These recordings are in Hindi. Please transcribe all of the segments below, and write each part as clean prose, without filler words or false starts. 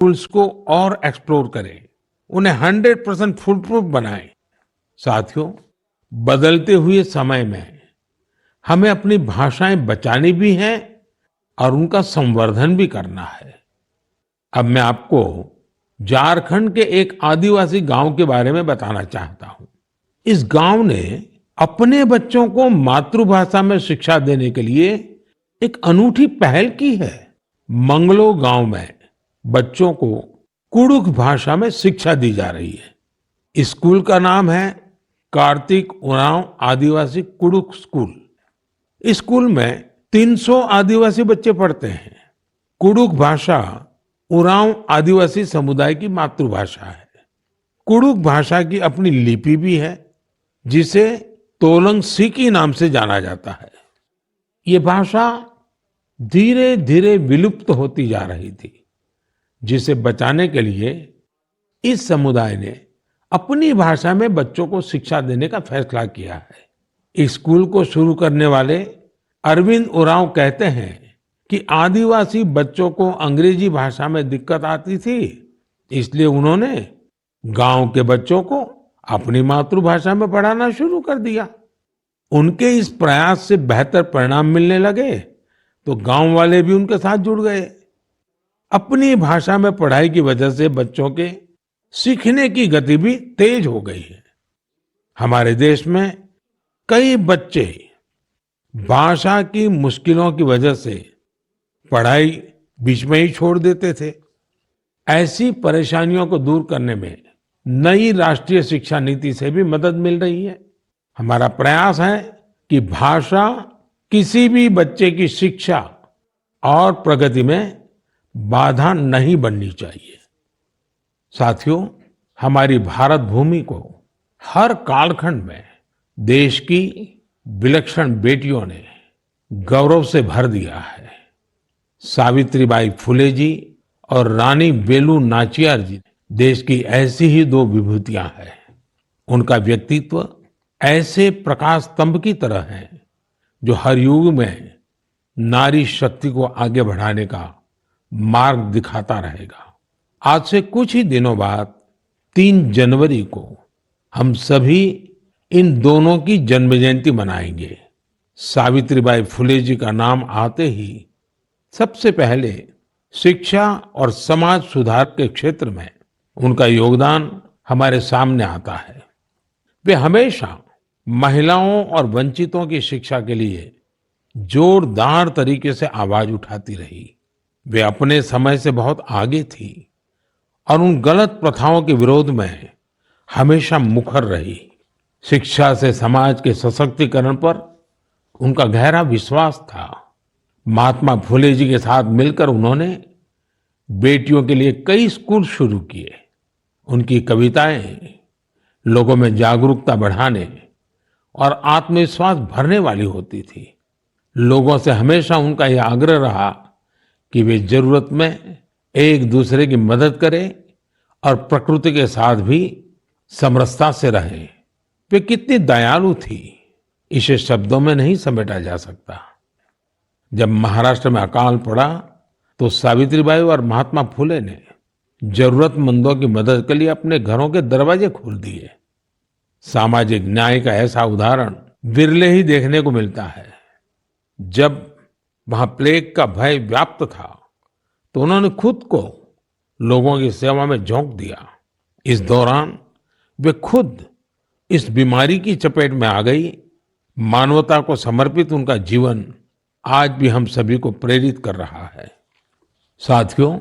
स्कूल्स को और एक्सप्लोर करें, उन्हें 100% फुल प्रूफ बनाएं। साथियों, बदलते हुए समय में हमें अपनी भाषाएं बचानी भी हैं और उनका संवर्धन भी करना है। अब मैं आपको झारखंड के एक आदिवासी गांव के बारे में बताना चाहता हूं। इस गांव ने अपने बच्चों को मातृभाषा में शिक्षा देने के लिए एक अनूठी पहल की है। मंगलो गांव में बच्चों को कुडुख भाषा में शिक्षा दी जा रही है। इस स्कूल का नाम है कार्तिक उरांव आदिवासी कुडुख स्कूल। इस स्कूल में 300 आदिवासी बच्चे पढ़ते हैं। कुडुख भाषा उरांव आदिवासी समुदाय की मातृभाषा है। कुडुख भाषा की अपनी लिपि भी है, जिसे तोलंग सिकी नाम से जाना जाता है। ये भाषा धीरे धीरे विलुप्त होती जा रही थी, जिसे बचाने के लिए इस समुदाय ने अपनी भाषा में बच्चों को शिक्षा देने का फैसला किया है। इस स्कूल को शुरू करने वाले अरविंद उरांव कहते हैं कि आदिवासी बच्चों को अंग्रेजी भाषा में दिक्कत आती थी, इसलिए उन्होंने गांव के बच्चों को अपनी मातृभाषा में पढ़ाना शुरू कर दिया। उनके इस प्रयास से बेहतर परिणाम मिलने लगे तो गांव वाले भी उनके साथ जुड़ गए। अपनी भाषा में पढ़ाई की वजह से बच्चों के सीखने की गति भी तेज हो गई है। हमारे देश में कई बच्चे भाषा की मुश्किलों की वजह से पढ़ाई बीच में ही छोड़ देते थे। ऐसी परेशानियों को दूर करने में नई राष्ट्रीय शिक्षा नीति से भी मदद मिल रही है। हमारा प्रयास है कि भाषा किसी भी बच्चे की शिक्षा और प्रगति में बाधा नहीं बननी चाहिए। साथियों, हमारी भारत भूमि को हर कालखंड में देश की विलक्षण बेटियों ने गौरव से भर दिया है। सावित्रीबाई फुले जी और रानी वेलु नाचियार जी देश की ऐसी ही दो विभूतियां हैं। उनका व्यक्तित्व ऐसे प्रकाश स्तंभ की तरह है जो हर युग में नारी शक्ति को आगे बढ़ाने का मार्ग दिखाता रहेगा। आज से कुछ ही दिनों बाद 3 जनवरी को हम सभी इन दोनों की जन्म जयंती मनाएंगे। सावित्रीबाई फुले जी का नाम आते ही सबसे पहले शिक्षा और समाज सुधार के क्षेत्र में उनका योगदान हमारे सामने आता है। वे हमेशा महिलाओं और वंचितों की शिक्षा के लिए जोरदार तरीके से आवाज उठाती रही। वे अपने समय से बहुत आगे थी और उन गलत प्रथाओं के विरोध में हमेशा मुखर रही। शिक्षा से समाज के सशक्तिकरण पर उनका गहरा विश्वास था। महात्मा फुले जी के साथ मिलकर उन्होंने बेटियों के लिए कई स्कूल शुरू किए। उनकी कविताएं लोगों में जागरूकता बढ़ाने और आत्मविश्वास भरने वाली होती थी। लोगों से हमेशा उनका यह आग्रह रहा कि वे जरूरत में एक दूसरे की मदद करें और प्रकृति के साथ भी समरसता से रहें। वे कितनी दयालु थी, इसे शब्दों में नहीं समेटा जा सकता। जब महाराष्ट्र में अकाल पड़ा तो सावित्रीबाई और महात्मा फुले ने जरूरतमंदों की मदद के लिए अपने घरों के दरवाजे खोल दिए। सामाजिक न्याय का ऐसा उदाहरण विरले ही देखने को मिलता है। जब वहां प्लेग का भय व्याप्त था तो उन्होंने खुद को लोगों की सेवा में झोंक दिया। इस दौरान वे खुद इस बीमारी की चपेट में आ गई। मानवता को समर्पित उनका जीवन आज भी हम सभी को प्रेरित कर रहा है। साथियों,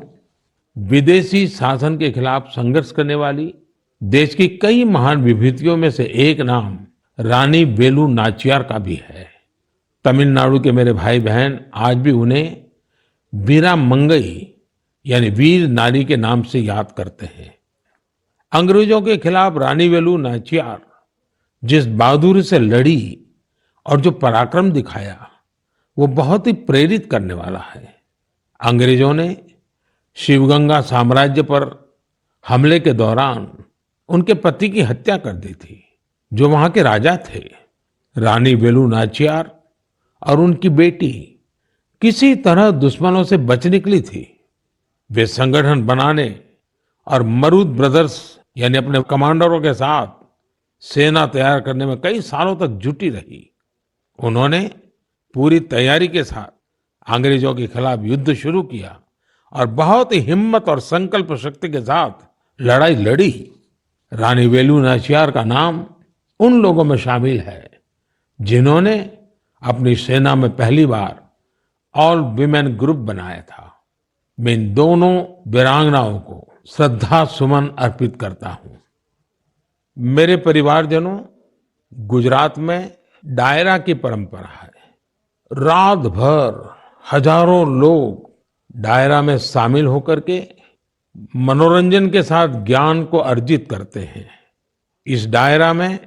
विदेशी शासन के खिलाफ संघर्ष करने वाली देश की कई महान विभूतियों में से एक नाम रानी वेलु नाचियार का भी है। तमिलनाडु के मेरे भाई बहन आज भी उन्हें वीरा मंगई यानी वीर नारी के नाम से याद करते हैं। अंग्रेजों के खिलाफ रानी वेलु नाचियार जिस बहादुरी से लड़ी और जो पराक्रम दिखाया, वो बहुत ही प्रेरित करने वाला है। अंग्रेजों ने शिवगंगा साम्राज्य पर हमले के दौरान उनके पति की हत्या कर दी थी, जो वहां के राजा थे। रानी वेलु नाचियार और उनकी बेटी किसी तरह दुश्मनों से बच निकली थी। वे संगठन बनाने और मरूद ब्रदर्स यानी अपने कमांडरों के साथ सेना तैयार करने में कई सालों तक जुटी रही। उन्होंने पूरी तैयारी के साथ अंग्रेजों के खिलाफ युद्ध शुरू किया और बहुत ही हिम्मत और संकल्प शक्ति के साथ लड़ाई लड़ी। रानी वेलु नाचियार का नाम उन लोगों में शामिल है जिन्होंने अपनी सेना में पहली बार ऑल विमेन ग्रुप बनाया था। मैं इन दोनों वीरांगनाओं को श्रद्धा सुमन अर्पित करता हूं। मेरे परिवारजनों, गुजरात में डायरा की परंपरा है। रात भर हजारों लोग डायरा में शामिल होकर के मनोरंजन के साथ ज्ञान को अर्जित करते हैं। इस डायरा में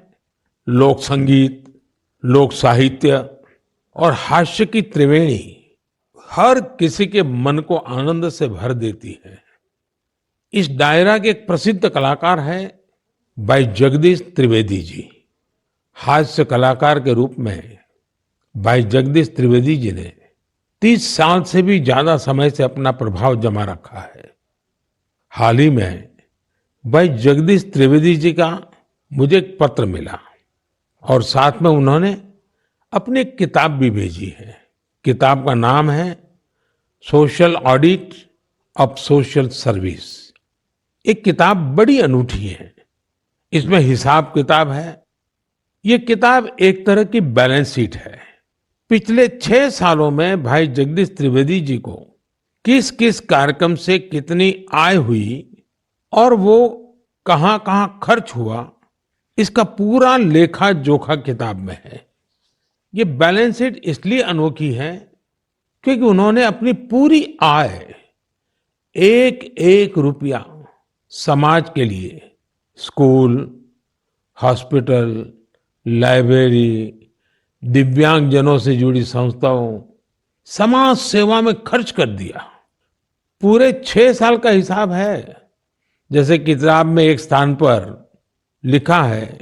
लोक संगीत, लोक साहित्य और हास्य की त्रिवेणी हर किसी के मन को आनंद से भर देती है। इस डायरा के एक प्रसिद्ध कलाकार हैं भाई जगदीश त्रिवेदी जी। हास्य कलाकार के रूप में भाई जगदीश त्रिवेदी जी ने 30 साल से भी ज्यादा समय से अपना प्रभाव जमा रखा है। हाल ही में भाई जगदीश त्रिवेदी जी का मुझे एक पत्र मिला और साथ में उन्होंने अपनी एक किताब भी भेजी है। किताब का नाम है social audit of social service. एक किताब बड़ी अनूठी है। इसमें हिसाब किताब है। ये किताब एक तरह की बैलेंस शीट है। पिछले 6 सालों में भाई जगदीश त्रिवेदी जी को किस किस कार्यक्रम से कितनी आय हुई और वो कहां कहां खर्च हुआ, इसका पूरा लेखा जोखा किताब में है। ये बैलेंस शीट इसलिए अनोखी है क्योंकि उन्होंने अपनी पूरी आय, एक एक रुपया समाज के लिए, स्कूल, हॉस्पिटल, लाइब्रेरी, दिव्यांगजनों से जुड़ी संस्थाओं, समाज सेवा में खर्च कर दिया। पूरे 6 साल का हिसाब है। जैसे किताब में एक स्थान पर लिखा है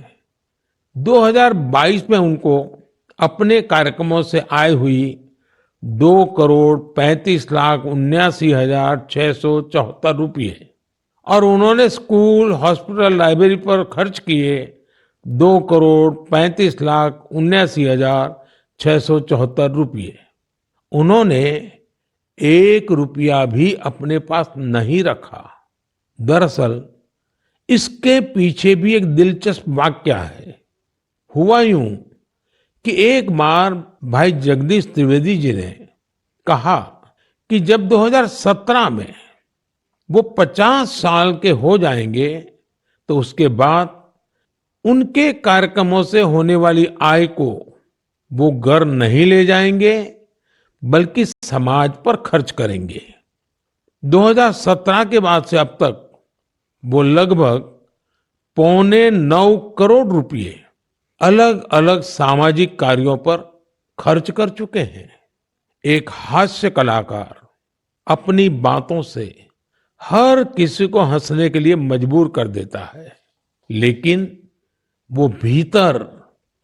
2022 में उनको अपने कार्यक्रमों से आय हुई 2,35,79,674 रुपये और उन्होंने स्कूल, हॉस्पिटल, लाइब्रेरी पर खर्च किए 2,35,79,674 रुपये। उन्होंने 1 रुपया भी अपने पास नहीं रखा। दरअसल इसके पीछे भी एक दिलचस्प वाकया है। हुआ यूं कि एक बार भाई जगदीश त्रिवेदी जी ने कहा कि जब 2017 में वो 50 साल के हो जाएंगे तो उसके बाद उनके कार्यक्रमों से होने वाली आय को वो घर नहीं ले जाएंगे बल्कि समाज पर खर्च करेंगे। 2017 के बाद से अब तक वो लगभग 8.25 करोड़ रुपए अलग अलग सामाजिक कार्यों पर खर्च कर चुके हैं। एक हास्य कलाकार अपनी बातों से हर किसी को हंसने के लिए मजबूर कर देता है, लेकिन वो भीतर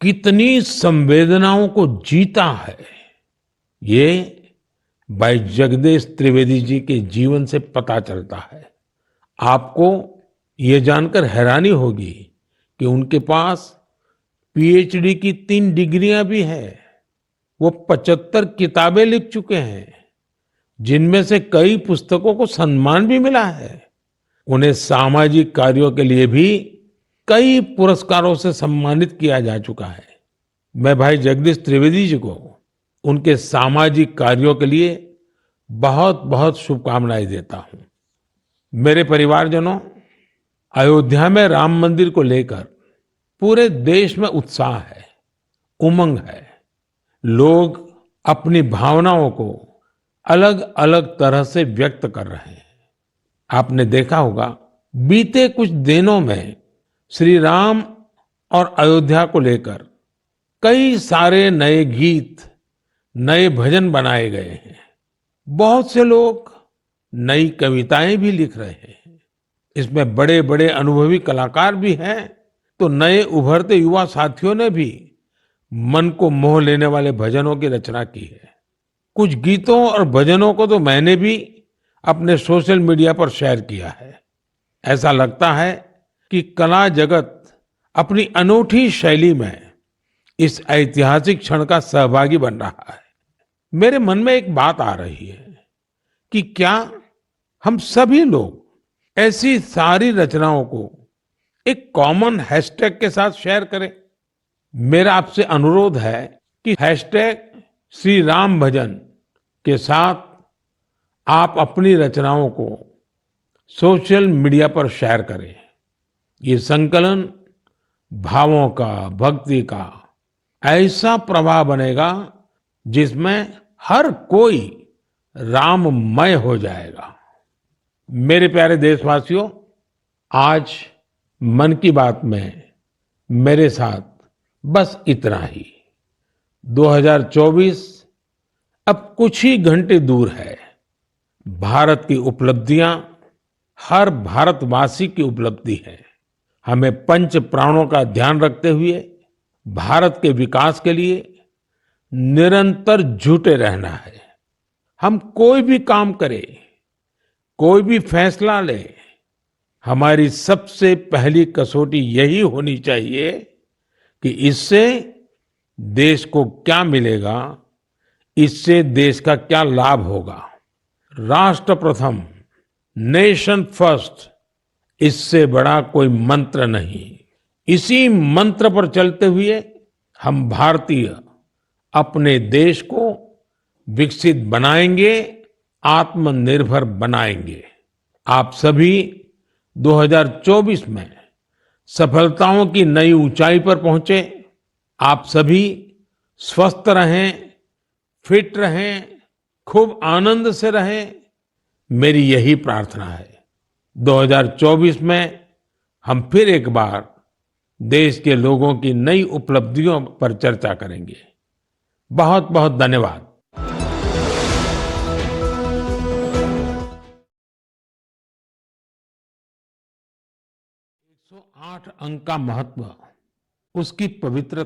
कितनी संवेदनाओं को जीता है, ये भाई जगदीश त्रिवेदी जी के जीवन से पता चलता है। आपको ये जानकर हैरानी होगी कि उनके पास पीएचडी की 3 डिग्रियां भी हैं। वो 75 किताबें लिख चुके हैं, जिनमें से कई पुस्तकों को सम्मान भी मिला है। उन्हें सामाजिक कार्यों के लिए भी कई पुरस्कारों से सम्मानित किया जा चुका है। मैं भाई जगदीश त्रिवेदी जी को उनके सामाजिक कार्यों के लिए बहुत बहुत शुभकामनाएं देता हूं। मेरे परिवारजनों, अयोध्या में राम मंदिर को लेकर पूरे देश में उत्साह है, उमंग है। लोग अपनी भावनाओं को अलग अलग तरह से व्यक्त कर रहे हैं। आपने देखा होगा बीते कुछ दिनों में श्री राम और अयोध्या को लेकर कई सारे नए गीत, नए भजन बनाए गए हैं। बहुत से लोग नई कविताएं भी लिख रहे हैं। इसमें बड़े बड़े अनुभवी कलाकार भी हैं, तो नए उभरते युवा साथियों ने भी मन को मोह लेने वाले भजनों की रचना की है। कुछ गीतों और भजनों को तो मैंने भी अपने सोशल मीडिया पर शेयर किया है। ऐसा लगता है कि कला जगत अपनी अनूठी शैली में इस ऐतिहासिक क्षण का सहभागी बन रहा है। मेरे मन में एक बात आ रही है कि क्या हम सभी लोग ऐसी सारी रचनाओं को एक कॉमन हैशटैग के साथ शेयर करें। मेरा आपसे अनुरोध है कि हैशटैग श्री राम भजन के साथ आप अपनी रचनाओं को सोशल मीडिया पर शेयर करें। ये संकलन भावों का, भक्ति का ऐसा प्रवाह बनेगा जिसमें हर कोई राममय हो जाएगा। मेरे प्यारे देशवासियों, आज मन की बात में मेरे साथ बस इतना ही। 2024 अब कुछ ही घंटे दूर है। भारत की उपलब्धियां हर भारतवासी की उपलब्धि है। हमें पंच प्राणों का ध्यान रखते हुए भारत के विकास के लिए निरंतर जुटे रहना है। हम कोई भी काम करें, कोई भी फैसला लें, हमारी सबसे पहली कसौटी यही होनी चाहिए कि इससे देश को क्या मिलेगा, इससे देश का क्या लाभ होगा। राष्ट्र प्रथम, नेशन फर्स्ट, इससे बड़ा कोई मंत्र नहीं। इसी मंत्र पर चलते हुए हम भारतीय अपने देश को विकसित बनाएंगे, आत्मनिर्भर बनाएंगे। आप सभी 2024 में सफलताओं की नई ऊंचाई पर पहुंचे। आप सभी स्वस्थ रहें, फिट रहें, खूब आनंद से रहें, मेरी यही प्रार्थना है। 2024 में हम फिर एक बार देश के लोगों की नई उपलब्धियों पर चर्चा करेंगे। बहुत बहुत धन्यवाद। 108 अंक का महत्व, उसकी पवित्रता